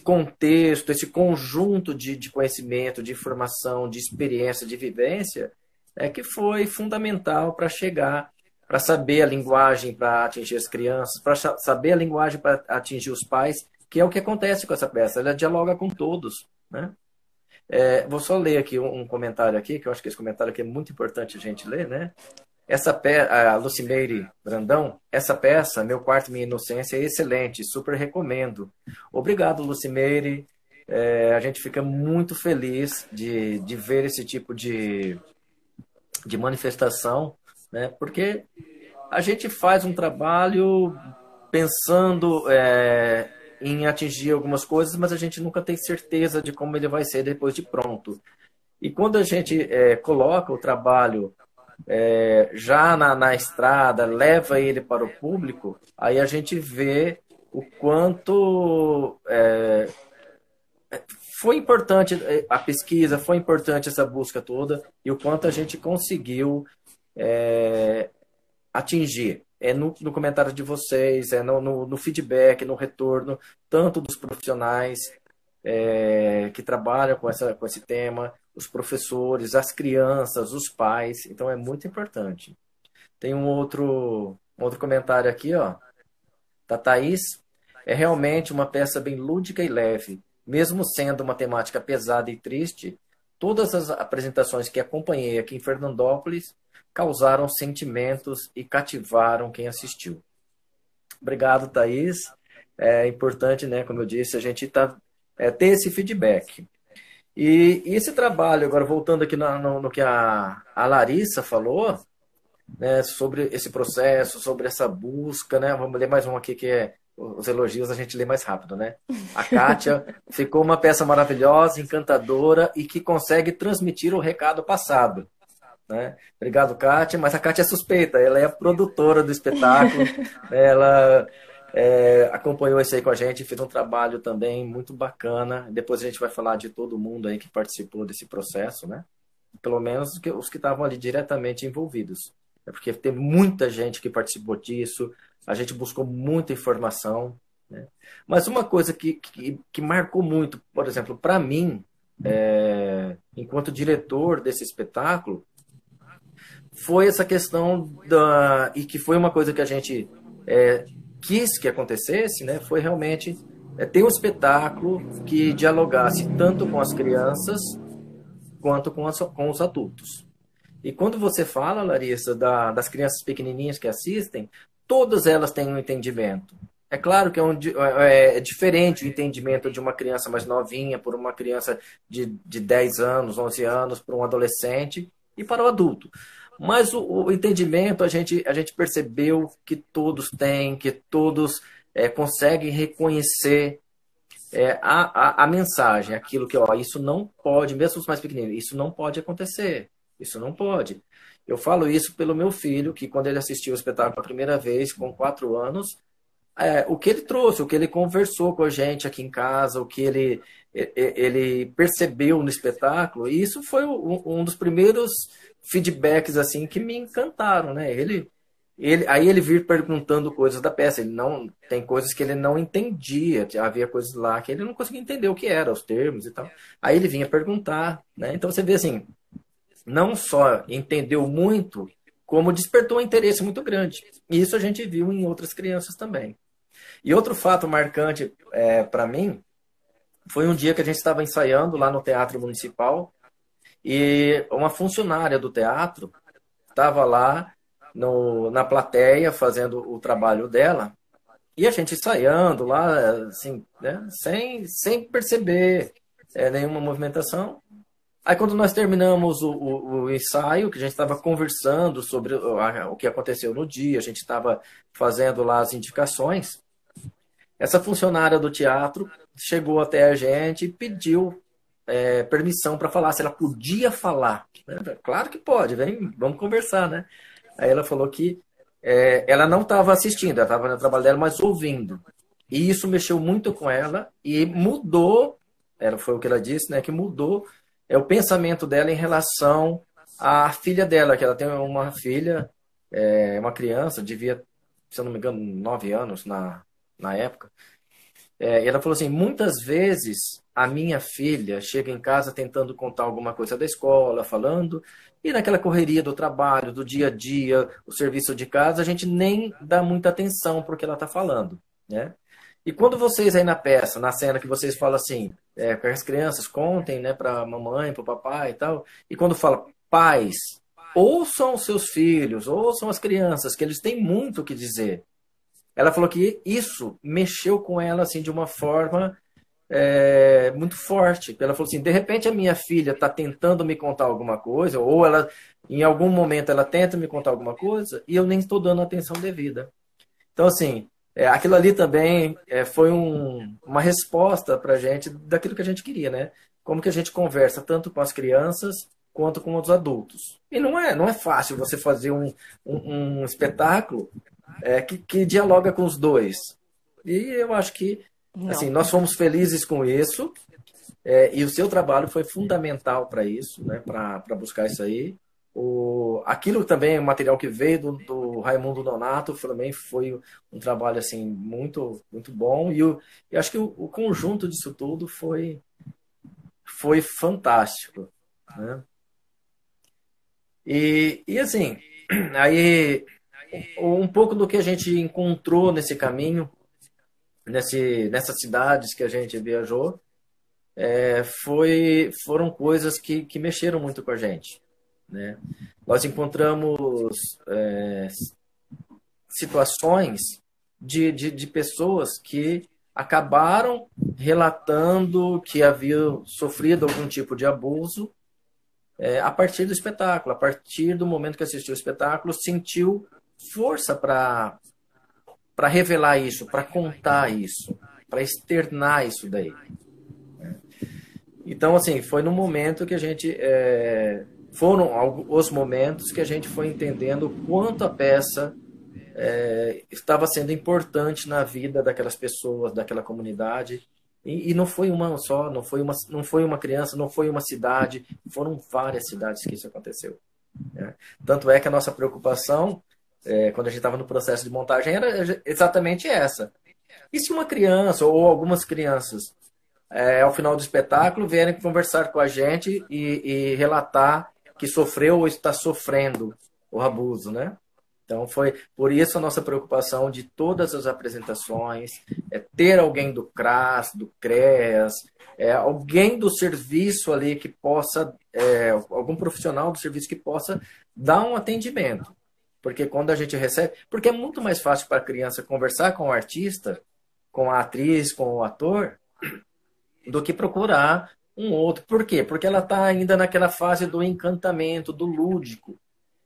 contexto, esse conjunto de conhecimento, de informação, de experiência, de vivência, é que foi fundamental para chegar, para saber a linguagem para atingir as crianças, para saber a linguagem para atingir os pais, que é o que acontece com essa peça. Ela dialoga com todos, né? Vou só ler aqui um comentário aqui, que eu acho que esse comentário aqui é muito importante a gente ler, né? A Lucimeire Brandão, essa peça, Meu Quarto Minha Inocência, é excelente, super recomendo. Obrigado, Lucimeire. A gente fica muito feliz de ver esse tipo de manifestação, né? Porque a gente faz um trabalho pensando em atingir algumas coisas, mas a gente nunca tem certeza de como ele vai ser depois de pronto. E quando a gente coloca o trabalho já na estrada, leva ele para o público, aí a gente vê o quanto foi importante a pesquisa, foi importante essa busca toda e o quanto a gente conseguiu atingir. É no comentário de vocês, no feedback, no retorno, tanto dos profissionais que trabalham com esse tema, os professores, as crianças, os pais. Então é muito importante. Tem um outro comentário aqui, ó, da Thaís. É realmente uma peça bem lúdica e leve. Mesmo sendo uma temática pesada e triste, todas as apresentações que acompanhei aqui em Fernandópolis causaram sentimentos e cativaram quem assistiu. Obrigado, Thaís. É importante, né, como eu disse, a gente ter esse feedback. E esse trabalho, agora voltando aqui no que a Larissa falou, né, sobre esse processo, sobre essa busca, né? Vamos ler mais um aqui que é os elogios, a gente lê mais rápido, né? A Kátia ficou uma peça maravilhosa, encantadora e que consegue transmitir o recado passado, né? Obrigado, Kátia, mas a Kátia é suspeita, ela é a produtora do espetáculo, ela acompanhou isso aí com a gente, fez um trabalho também muito bacana. Depois a gente vai falar de todo mundo aí que participou desse processo, né? Pelo menos os que estavam ali diretamente envolvidos. É porque teve muita gente que participou disso, a gente buscou muita informação, né? Mas uma coisa que marcou muito, por exemplo, para mim, enquanto diretor desse espetáculo, foi essa questão e que foi uma coisa que a gente quis que acontecesse, né? Foi realmente ter um espetáculo que dialogasse tanto com as crianças quanto com os adultos. E quando você fala, Larissa, das crianças pequenininhas que assistem, todas elas têm um entendimento. É claro que é diferente o entendimento de uma criança mais novinha por uma criança de 10 anos, 11 anos, para um adolescente e para o adulto. Mas o entendimento, a gente percebeu que todos têm, que todos conseguem reconhecer a mensagem, aquilo que, ó, isso não pode, mesmo os mais pequeninos, isso não pode acontecer, isso não pode. Eu falo isso pelo meu filho, que quando ele assistiu o espetáculo pela primeira vez, com 4 anos, o que ele trouxe, o que ele conversou com a gente aqui em casa, o que ele percebeu no espetáculo, e isso foi um dos primeiros feedbacks assim que me encantaram, né? Aí ele vir perguntando coisas da peça, ele não tem coisas que ele não entendia, havia coisas lá que ele não conseguia entender o que era, os termos e tal. Aí ele vinha perguntar, né? Então você vê assim, não só entendeu muito, como despertou um interesse muito grande. E isso a gente viu em outras crianças também. E outro fato marcante para mim foi um dia que a gente estava ensaiando lá no Teatro Municipal e uma funcionária do teatro estava lá na plateia fazendo o trabalho dela e a gente ensaiando lá, assim, né, sem perceber nenhuma movimentação. Aí quando nós terminamos o ensaio, que a gente estava conversando sobre o que aconteceu no dia, a gente estava fazendo lá as indicações, essa funcionária do teatro chegou até a gente e pediu permissão para falar, se ela podia falar. Claro que pode, vamos conversar, né? Aí ela falou que ela não estava assistindo, ela estava no trabalho dela, mas ouvindo. E isso mexeu muito com ela e mudou, foi o que ela disse, né? Que mudou o pensamento dela em relação à filha dela, que ela tem uma filha, uma criança, devia, se eu não me engano, 9 anos na época. E ela falou assim, muitas vezes a minha filha chega em casa tentando contar alguma coisa da escola, falando, e naquela correria do trabalho, do dia a dia, o serviço de casa, a gente nem dá muita atenção para o que ela está falando, né? E quando vocês aí na peça, na cena que vocês falam assim, que as crianças contem, né, para a mamãe, para o papai e tal, e quando fala pais, ouçam os seus filhos, ouçam as crianças, que eles têm muito o que dizer. Ela falou que isso mexeu com ela assim de uma forma muito forte. Ela falou assim, de repente a minha filha está tentando me contar alguma coisa, ou ela Em algum momento ela tenta me contar alguma coisa e eu nem estou dando atenção devida. Então, assim, aquilo ali também foi uma resposta para a gente daquilo que a gente queria, né? Como que a gente conversa tanto com as crianças quanto com os adultos. E não é fácil você fazer um espetáculo que dialoga com os dois. E eu acho que, assim, Não. nós fomos felizes com isso, e o seu trabalho foi fundamental para isso, né? Para buscar isso aí. Aquilo também, o material que veio do Raimundo Nonato, também foi um trabalho assim muito muito bom e eu acho que o conjunto disso tudo foi fantástico, né? E assim, aí um pouco do que a gente encontrou nesse caminho, nessas cidades que a gente viajou, foram coisas que mexeram muito com a gente, né? Nós encontramos situações de pessoas que acabaram relatando que haviam sofrido algum tipo de abuso a partir do espetáculo, a partir do momento que assistiu o espetáculo, sentiu força para revelar isso, para contar isso, para externar isso daí. Então, assim, foi no momento que a gente. Foram os momentos que a gente foi entendendo o quanto a peça estava sendo importante na vida daquelas pessoas, daquela comunidade. E não foi uma só, não foi uma criança, não foi uma cidade, foram várias cidades que isso aconteceu, né? Tanto é que a nossa preocupação, quando a gente estava no processo de montagem, era exatamente essa. E se uma criança ou algumas crianças ao final do espetáculo, vierem conversar com a gente e relatar que sofreu ou está sofrendo o abuso, né? Então, foi por isso a nossa preocupação de todas as apresentações, ter alguém do CRAS, do CREAS, alguém do serviço ali que possa, algum profissional do serviço que possa dar um atendimento. Porque quando a gente recebe... Porque é muito mais fácil para a criança conversar com o artista, com a atriz, com o ator, do que procurar um outro. Por quê? Porque ela está ainda naquela fase do encantamento, do lúdico.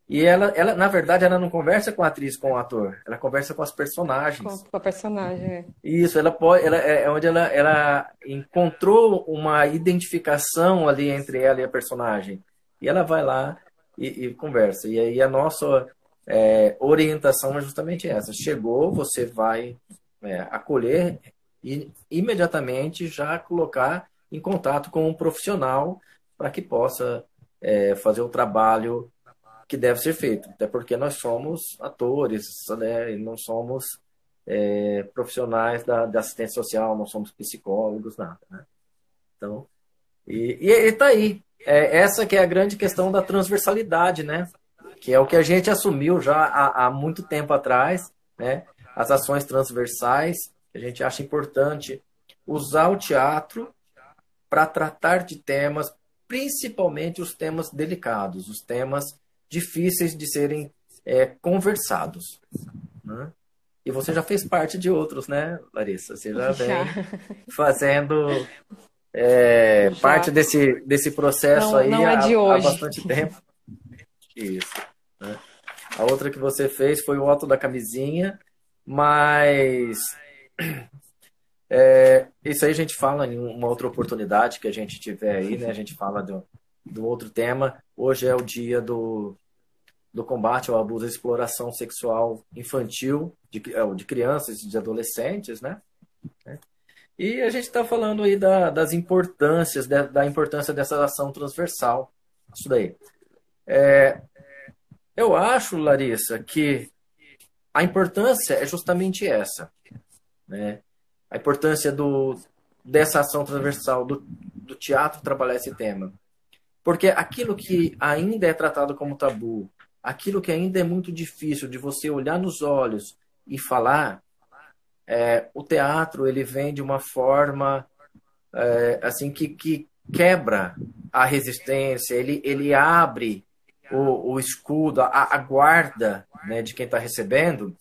E ela, na verdade, ela não conversa com a atriz, com o ator. Ela conversa com as personagens. Com a personagem, é. Isso, ela pode, é onde ela encontrou uma identificação ali entre ela e a personagem. E ela vai lá e conversa. E aí a nossa orientação é justamente essa. Chegou, você vai acolher e imediatamente já colocar em contato com um profissional para que possa fazer o trabalho que deve ser feito. Até porque nós somos atores, né? E não somos profissionais da assistência social, não somos psicólogos, nada, né? Então, e tá aí. Essa que é a grande questão da transversalidade, né? Que é o que a gente assumiu já há muito tempo atrás, né? As ações transversais, a gente acha importante usar o teatro para tratar de temas, principalmente os temas delicados, os temas difíceis de serem conversados, né? E você já fez parte de outros, né, Larissa? Você já Já, vem fazendo já. parte desse processo Não, aí não é de há hoje. bastante tempo. Isso, né? A outra que você fez foi o Otto da Camisinha, mas isso aí a gente fala em uma outra oportunidade que a gente tiver aí, né? A gente fala do outro tema. Hoje é o dia do combate ao abuso e exploração sexual infantil de crianças e de adolescentes, né? E a gente está falando aí das importâncias, da importância dessa ação transversal. Isso daí. Eu acho, Larissa, que a importância é justamente essa, né? A importância dessa ação transversal, do teatro trabalhar esse tema. Porque aquilo que ainda é tratado como tabu, aquilo que ainda é muito difícil de você olhar nos olhos e falar, o teatro ele vem de uma forma assim que quebra a resistência, ele abre o escudo, a guarda, né, de quem está recebendo,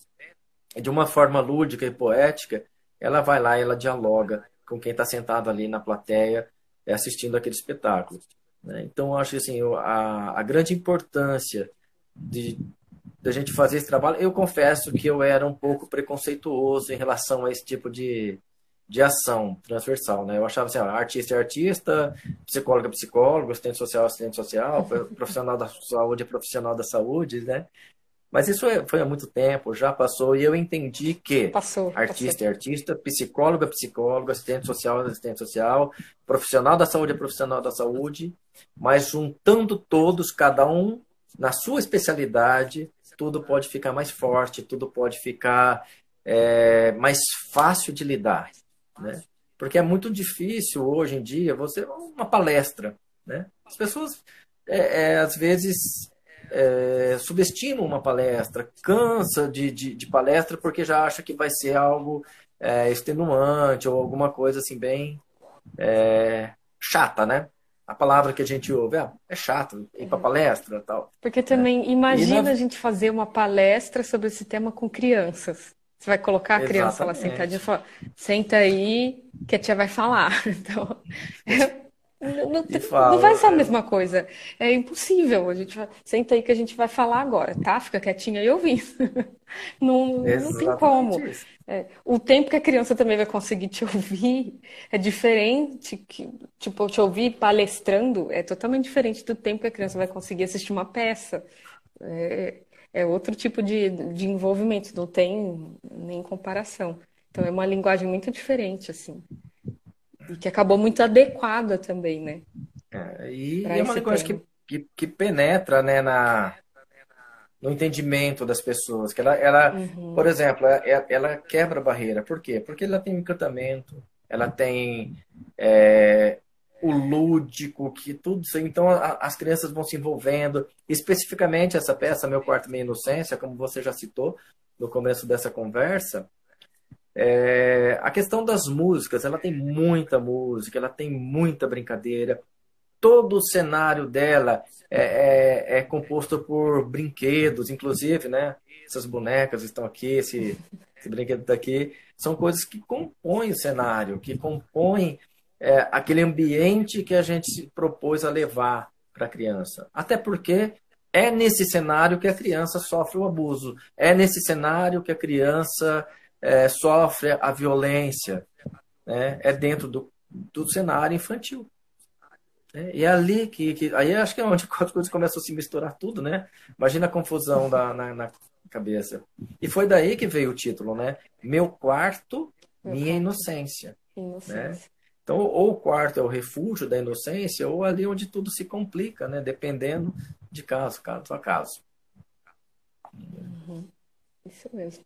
de uma forma lúdica e poética. Ela vai lá e ela dialoga com quem está sentado ali na plateia assistindo aquele espetáculo. né? Então, eu acho que assim, a grande importância de da gente fazer esse trabalho, eu confesso que eu era um pouco preconceituoso em relação a esse tipo de ação transversal, né? Eu achava assim, ó, artista é artista, psicólogo é psicólogo, assistente social, profissional da saúde é profissional da saúde, né? Mas isso foi há muito tempo, já passou, e eu entendi que Passou, passou. artista é artista, psicólogo é psicólogo, assistente social, profissional da saúde é profissional da saúde, mas juntando todos, cada um na sua especialidade, tudo pode ficar mais forte, tudo pode ficar mais fácil de lidar, né? Porque é muito difícil hoje em dia você uma palestra, né? As pessoas às vezes subestimam uma palestra, cansa de palestra porque já acha que vai ser algo extenuante ou alguma coisa assim bem chata, né? A palavra que a gente ouve é chato ir para palestra e tal, Porque né? também, E na... imagina a gente fazer uma palestra sobre esse tema com crianças. Você vai colocar a criança lá sentadinha e Exatamente. falar, senta aí que a tia vai falar. Então, não, E não vai falo, ser a mesma coisa. É impossível. Senta aí que a gente vai falar agora, tá? Fica quietinha e ouvindo. Não tem exatamente como. isso. O tempo que a criança também vai conseguir te ouvir é diferente. Tipo, te ouvir palestrando é totalmente diferente do tempo que a criança vai conseguir assistir uma peça. É, é outro tipo de envolvimento, não tem nem comparação. Então é uma linguagem muito diferente, assim. E que acabou muito adequada também, né, E para é uma esse linguagem tema. que penetra, né, no entendimento das pessoas. Que por Uhum. exemplo, ela quebra a barreira. Por quê? Porque ela tem encantamento, ela tem o lúdico, que tudo isso. Então as crianças vão se envolvendo. Especificamente essa peça, Meu Quarto Minha Inocência, como você já citou no começo dessa conversa, a questão das músicas, ela tem muita música, ela tem muita brincadeira. Todo o cenário dela é composto por brinquedos, inclusive, né? Essas bonecas estão aqui, esse brinquedo está aqui, são coisas que compõem o cenário, que compõem aquele ambiente que a gente se propôs a levar para a criança. Até porque é nesse cenário que a criança sofre o abuso, é nesse cenário que a criança sofre a violência, né? É dentro do cenário infantil. E é ali aí acho que é onde as coisas começam a se misturar tudo, né? Imagina a confusão na cabeça. E foi daí que veio o título, né? Meu quarto, Meu minha quarto, inocência, né? inocência. Então, ou o quarto é o refúgio da inocência, ou ali onde tudo se complica, né? Dependendo de caso a caso. Uhum. Isso mesmo.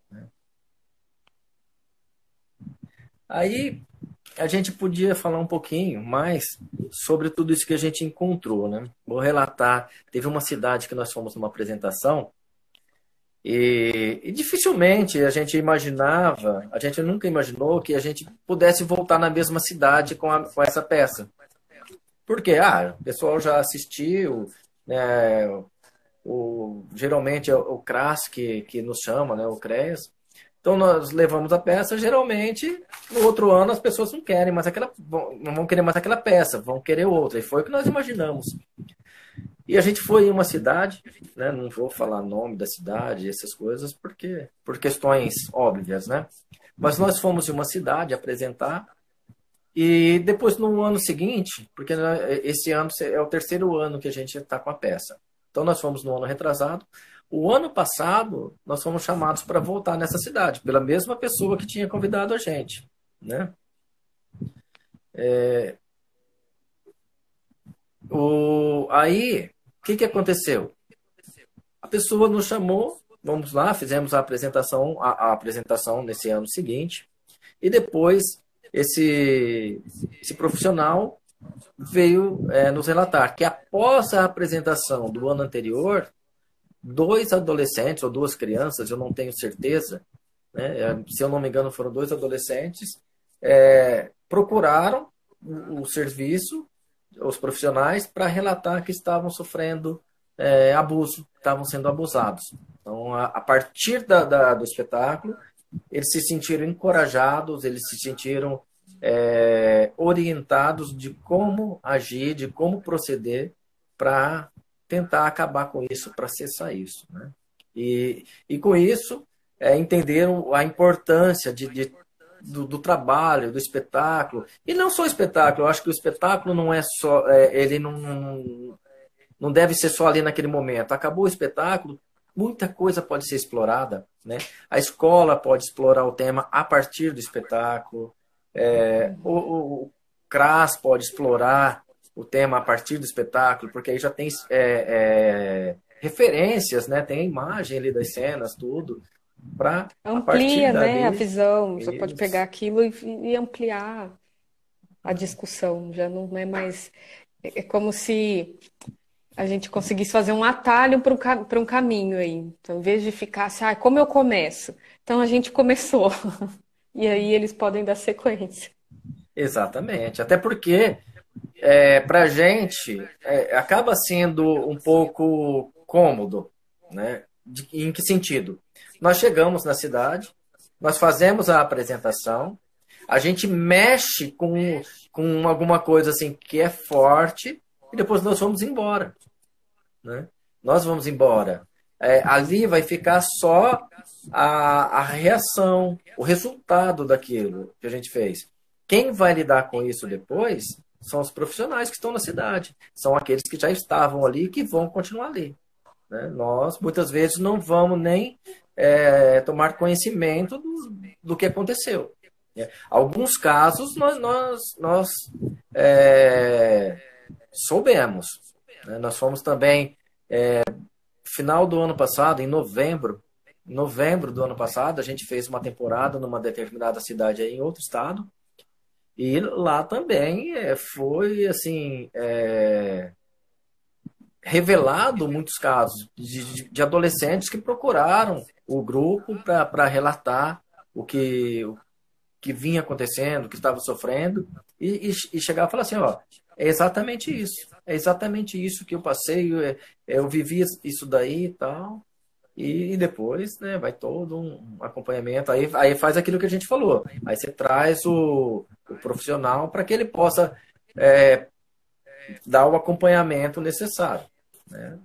Aí a gente podia falar um pouquinho mais sobre tudo isso que a gente encontrou, né? Vou relatar. Teve uma cidade que nós fomos numa apresentação. E dificilmente a gente imaginava, a gente nunca imaginou que a gente pudesse voltar na mesma cidade com essa peça. Porque, o pessoal já assistiu, né, geralmente é o CRAS que nos chama, né, o CREAS. Então nós levamos a peça, geralmente no outro ano as pessoas não querem mais não vão querer mais aquela peça, vão querer outra. E foi o que nós imaginamos. E a gente foi em uma cidade, né? Não vou falar nome da cidade, essas coisas, porque por questões óbvias, né? Mas nós fomos em uma cidade apresentar e depois no ano seguinte, porque esse ano é o terceiro ano que a gente está com a peça. Então nós fomos no ano retrasado. O ano passado nós fomos chamados para voltar nessa cidade pela mesma pessoa que tinha convidado a gente, né? Aí, o que aconteceu? A pessoa nos chamou, vamos lá, fizemos a apresentação nesse ano seguinte, e depois esse profissional veio nos relatar que após a apresentação do ano anterior, dois adolescentes ou duas crianças, eu não tenho certeza, né, se eu não me engano foram dois adolescentes, procuraram o serviço, os profissionais, para relatar que estavam sofrendo abuso, estavam sendo abusados. Então, a partir do espetáculo, eles se sentiram encorajados, eles se sentiram orientados de como agir, de como proceder para tentar acabar com isso, para cessar isso, né? E com isso, entender a importância do trabalho, do espetáculo. E não só o espetáculo, eu acho que o espetáculo não é só. Ele não deve ser só ali naquele momento. Acabou o espetáculo, muita coisa pode ser explorada, né? A escola pode explorar o tema a partir do espetáculo. O CRAS pode explorar o tema a partir do espetáculo, porque aí já tem referências, né? Tem a imagem ali das cenas, tudo, para a partir Amplia, né, a dali visão. Você pode eles. pegar aquilo e ampliar a discussão. Já não é mais. É como se a gente conseguisse fazer um atalho para um caminho aí. Então, em vez de ficar assim, como eu começo? Então a gente começou. E aí eles podem dar sequência. Exatamente. Até porque, para a gente, acaba sendo um pouco cômodo, né? Em que sentido? Nós chegamos na cidade, nós fazemos a apresentação, a gente mexe com alguma coisa assim que é forte e depois nós vamos embora, né? Nós vamos embora. Ali vai ficar só a reação, o resultado daquilo que a gente fez. Quem vai lidar com isso depois são os profissionais que estão na cidade, são aqueles que já estavam ali e que vão continuar ali, né? Nós, muitas vezes, não vamos nem tomar conhecimento do que aconteceu. Alguns casos nós soubemos, né? Nós fomos também, final do ano passado, em novembro do ano passado, a gente fez uma temporada numa determinada cidade aí em outro estado, e lá também foi assim, revelado muitos casos de adolescentes que procuraram o grupo para relatar o que vinha acontecendo, o que estava sofrendo, e chegar e falar assim, ó, é exatamente isso que eu passei, eu vivi isso daí e tal, e depois, né, vai todo um acompanhamento, aí faz aquilo que a gente falou, aí você traz o profissional para que ele possa dar o acompanhamento necessário, né?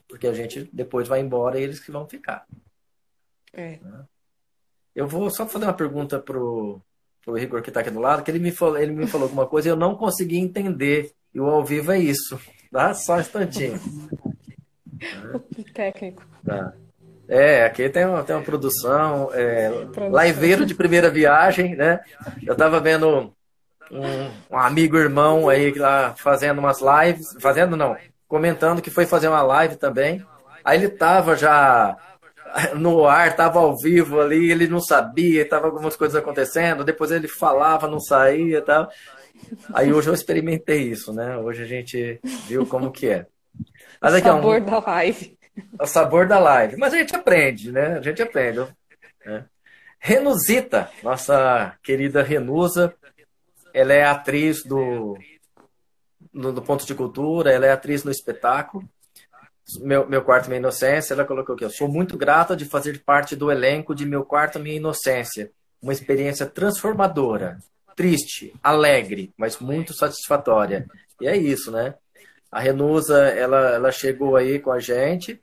Porque a gente depois vai embora e eles que vão ficar. É. Eu vou só fazer uma pergunta pro Igor que está aqui do lado, que ele me falou alguma coisa e eu não consegui entender. E o ao vivo é isso. Tá? Só um instantinho. Técnico. Tá. Aqui tem uma produção, Produção. liveiro de primeira viagem, né? Eu estava vendo um amigo irmão aí lá fazendo umas lives, fazendo não, comentando que foi fazer uma live também. Aí ele tava já no ar, tava ao vivo ali, ele não sabia, tava algumas coisas acontecendo, depois ele falava, não saía e tal. Aí hoje eu experimentei isso, né? Hoje a gente viu como que é. O Mas aqui, ó, sabor da live. o sabor da live. Mas a gente aprende, né? A gente aprende, né? Renuzita, nossa querida Renusa, ela é atriz do Ponto de Cultura, ela é atriz no espetáculo. Meu Quarto, Minha Inocência, ela colocou aqui, eu sou muito grata de fazer parte do elenco de Meu Quarto, Minha Inocência. Uma experiência transformadora, triste, alegre, mas muito satisfatória. E é isso, né? A Renusa, ela chegou aí com a gente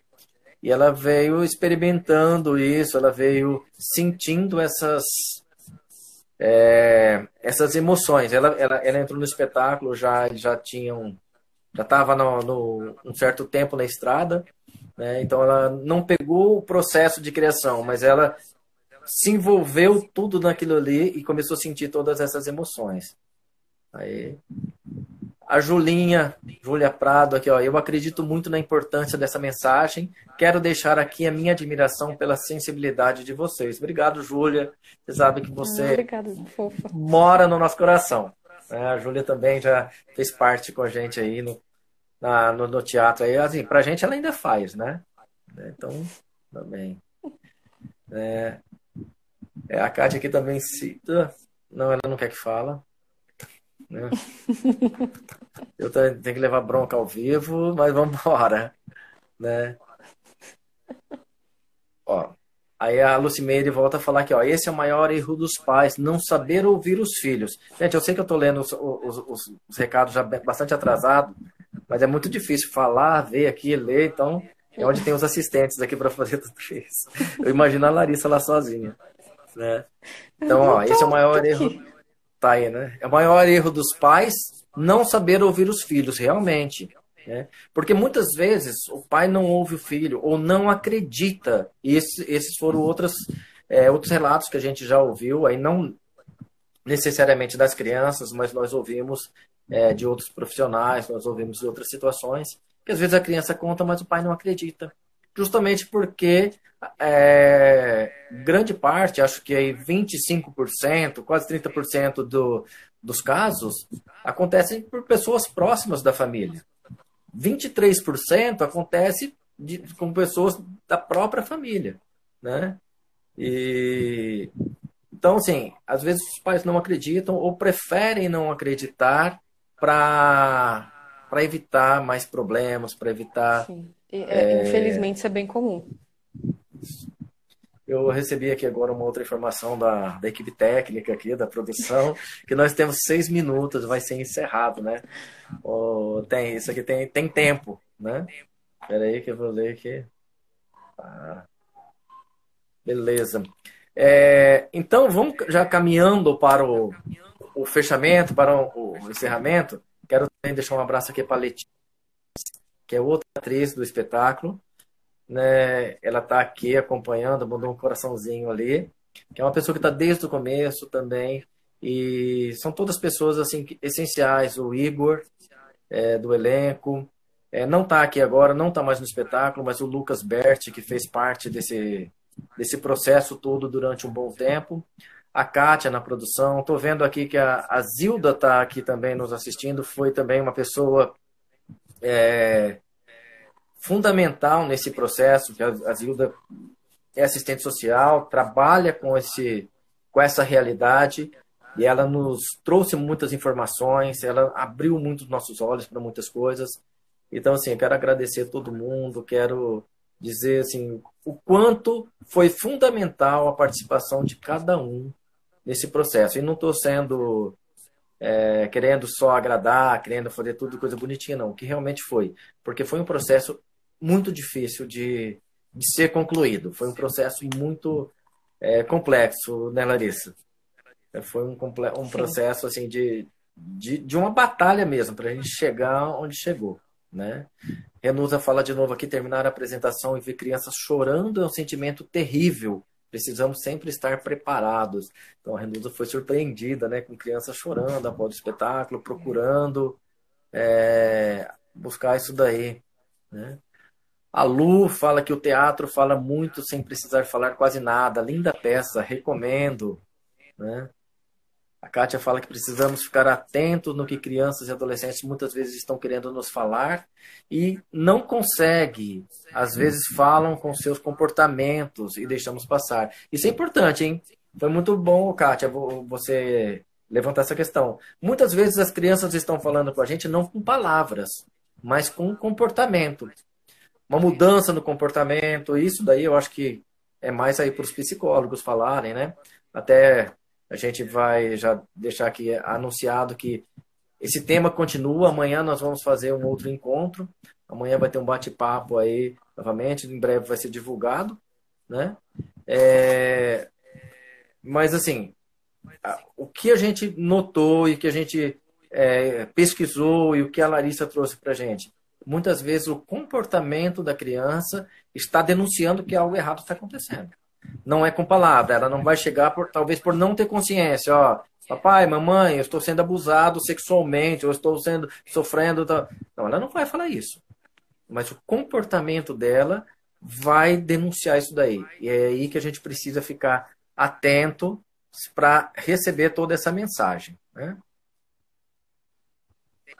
e ela veio experimentando isso, ela veio sentindo essas emoções. Ela entrou no espetáculo, já estava um certo tempo na estrada, né? Então ela não pegou o processo de criação, mas ela se envolveu tudo naquilo ali e começou a sentir todas essas emoções. Aí, a Júlia Prado aqui, ó, eu acredito muito na importância dessa mensagem. Quero deixar aqui a minha admiração pela sensibilidade de vocês. Obrigado, Júlia. Você sabe que você Obrigada, fofa. mora no nosso coração. A Júlia também já fez parte com a gente aí no teatro. Aí, assim, pra gente ela ainda faz, né? Então, também. A Kátia aqui também cita. Não, ela não quer que fala. Né? Eu tenho que levar bronca ao vivo, mas vamos embora, né? Ó, Aí a Lucimeire volta a falar aqui, ó, esse é o maior erro dos pais, não saber ouvir os filhos. Gente, eu sei que eu estou lendo os recados já bastante atrasado, mas é muito difícil falar, ver aqui, ler, então é onde tem os assistentes aqui para fazer tudo isso. Eu imagino a Larissa lá sozinha, né? Então, ó, esse é o maior erro, tá aí, né? É o maior erro dos pais não saber ouvir os filhos, realmente. Né? Porque muitas vezes o pai não ouve o filho ou não acredita. E esses foram outros relatos que a gente já ouviu, aí não necessariamente das crianças, mas nós ouvimos de outros profissionais, nós ouvimos de outras situações, que às vezes a criança conta, mas o pai não acredita. Justamente porque grande parte, acho que aí 25%, quase 30% dos casos, acontecem por pessoas próximas da família. 23% acontece com pessoas da própria família, né? Então, assim, às vezes os pais não acreditam ou preferem não acreditar para evitar mais problemas, para evitar... Sim. Infelizmente, isso é bem comum. Eu recebi aqui agora uma outra informação da equipe técnica aqui, da produção, que nós temos 6 minutos, vai ser encerrado, né? Isso aqui tem tempo, né? Espera aí que eu vou ler aqui. Beleza. Então, vamos já caminhando para o fechamento, para o encerramento. Quero também deixar um abraço aqui para a Letícia, que é outra atriz do espetáculo. Né, ela está aqui acompanhando, mandou um coraçãozinho ali, que é uma pessoa que está desde o começo também, e são todas pessoas assim essenciais. O Igor, do elenco, não está aqui agora, não está mais no espetáculo, mas o Lucas Berti, que fez parte desse processo todo durante um bom tempo, a Kátia na produção, estou vendo aqui que a Zilda está aqui também nos assistindo, foi também uma pessoa fundamental nesse processo, que a Zilda é assistente social, trabalha com essa realidade, e ela nos trouxe muitas informações, ela abriu muito os nossos olhos para muitas coisas. Então, assim, eu quero agradecer a todo mundo, quero dizer assim, o quanto foi fundamental a participação de cada um nesse processo. E não estou sendo... querendo só agradar, querendo fazer tudo coisa bonitinha, não. O que realmente foi. Porque foi um processo muito difícil de ser concluído. Foi um processo muito complexo, né, Larissa? Foi um processo assim, de uma batalha mesmo, para a gente chegar onde chegou. Né? Renusa fala de novo aqui, terminar a apresentação e ver crianças chorando é um sentimento terrível. Precisamos sempre estar preparados. Então a Renusa foi surpreendida, né, com crianças chorando após o espetáculo, procurando buscar isso daí. Né? A Lu fala que o teatro fala muito sem precisar falar quase nada. Linda peça, recomendo. Né? A Kátia fala que precisamos ficar atentos no que crianças e adolescentes muitas vezes estão querendo nos falar e não conseguem. Às vezes falam com seus comportamentos e deixamos passar. Isso é importante, hein? Foi muito bom, Kátia, você levantar essa questão. Muitas vezes as crianças estão falando com a gente não com palavras, mas com comportamento. Uma mudança no comportamento, isso daí eu acho que é mais aí para os psicólogos falarem, né? Até a gente vai já deixar aqui anunciado que esse tema continua. Amanhã nós vamos fazer um outro encontro. Amanhã vai ter um bate-papo aí, novamente, em breve vai ser divulgado, né? Mas, assim, o que a gente notou e que a gente pesquisou e o que a Larissa trouxe para a gente, muitas vezes o comportamento da criança está denunciando que algo errado está acontecendo. Não é com palavra, ela não vai chegar talvez por não ter consciência, ó, papai, mamãe, eu estou sendo abusado sexualmente, eu estou sofrendo. Não, ela não vai falar isso. Mas o comportamento dela vai denunciar isso daí. E é aí que a gente precisa ficar atento para receber toda essa mensagem. Né?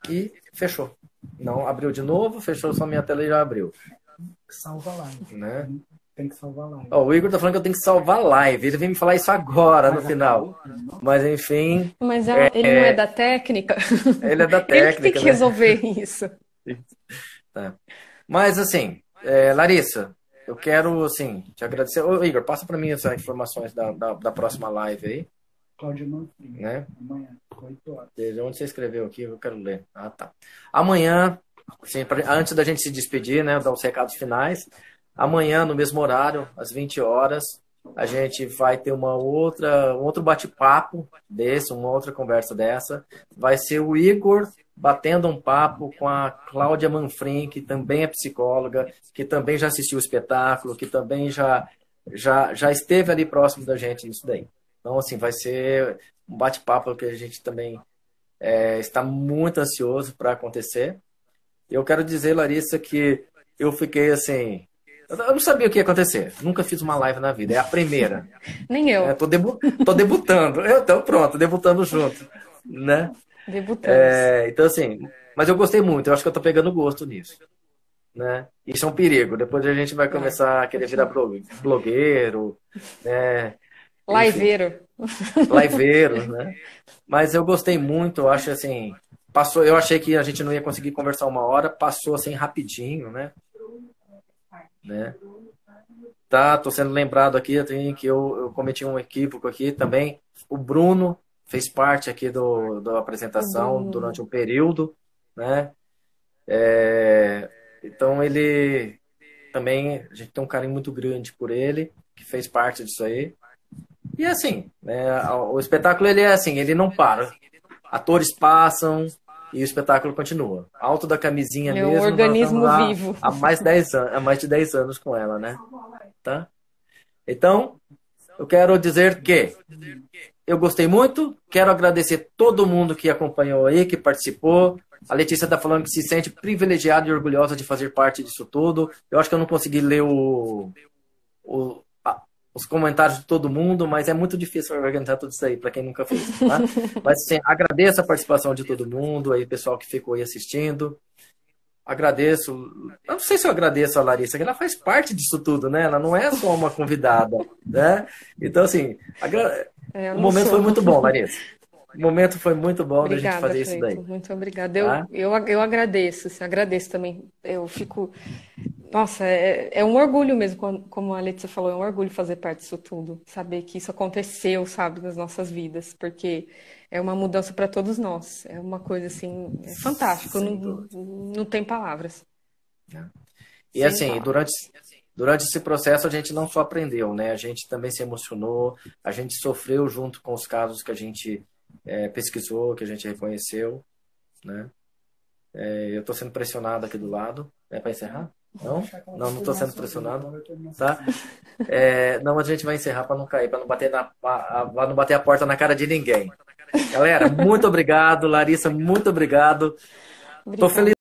E fechou. Não abriu de novo, fechou só minha tela e já abriu. Salva a live. Né? Tem que salvar a live. O Igor tá falando que eu tenho que salvar a live. Ele vem me falar isso agora, no final. Mas, enfim... Mas ele não é da técnica? Ele é da técnica. Ele que tem que resolver isso. Tá. Mas, assim, Larissa, eu quero, assim, te agradecer. Ô, Igor, passa para mim essas informações da próxima live aí, Cláudia Manfrim, né? amanhã, 8 horas. Desde onde você escreveu aqui, eu quero ler. Ah, tá. Amanhã, assim, antes da gente se despedir, né, dar os recados finais, amanhã, no mesmo horário, às 20 horas, a gente vai ter um outro bate-papo desse, uma outra conversa dessa. Vai ser o Igor batendo um papo com a Cláudia Manfrim, que também é psicóloga, que também já assistiu o espetáculo, que também já esteve ali próximo da gente nisso daí. Então, assim, vai ser um bate-papo que a gente também está muito ansioso para acontecer. Eu quero dizer, Larissa, que eu fiquei assim... Eu não sabia o que ia acontecer. Nunca fiz uma live na vida. É a primeira. Nem eu. Tô debutando. Então, pronto, debutando junto. Né? Debutamos. Então, assim... Mas eu gostei muito. Eu acho que eu tô pegando gosto nisso. Né? Isso é um perigo. Depois a gente vai começar a querer virar blogueiro, né? Liveiro. Liveiro, né? Mas eu gostei muito. Eu acho assim... Eu achei que a gente não ia conseguir conversar uma hora. Passou assim rapidinho, né? Tá, tô sendo lembrado aqui que eu cometi um equívoco aqui também. O Bruno fez parte aqui da apresentação durante um período, né? Então ele também, a gente tem um carinho muito grande por ele, que fez parte disso aí. E assim, né, o espetáculo ele é assim, ele não para. Atores passam e o espetáculo continua. Alto da camisinha É mesmo. um organismo vivo. Há mais de 10 anos com ela, né? Tá? Então, eu quero dizer que eu gostei muito, quero agradecer todo mundo que acompanhou aí, que participou. A Letícia está falando que se sente privilegiada e orgulhosa de fazer parte disso tudo. Eu acho que eu não consegui ler os comentários de todo mundo, mas é muito difícil organizar tudo isso aí, para quem nunca fez. Tá? Mas assim, agradeço a participação de todo mundo, aí, pessoal que ficou aí assistindo. Agradeço. Eu não sei se eu agradeço a Larissa, que ela faz parte disso tudo, né? Ela não é só uma convidada, né? Então, assim, o momento foi muito bom, Larissa. O momento foi muito bom da gente fazer isso daí. Muito obrigada. Tá? Eu agradeço, assim, agradeço também. Eu fico... Nossa, é um orgulho mesmo, como a Letícia falou, é um orgulho fazer parte disso tudo. Saber que isso aconteceu, sabe, nas nossas vidas. Porque é uma mudança para todos nós. É uma coisa, assim, fantástica. Não tem palavras. E assim, durante esse processo a gente não só aprendeu, né? A gente também se emocionou, a gente sofreu junto com os casos que a gente pesquisou, que a gente reconheceu, né? Eu estou sendo pressionado aqui do lado. É para encerrar? Não estou sendo pressionado. Tá? Não, mas a gente vai encerrar para não cair, para não bater a porta na cara de ninguém. Galera, muito obrigado. Larissa, muito obrigado. Estou feliz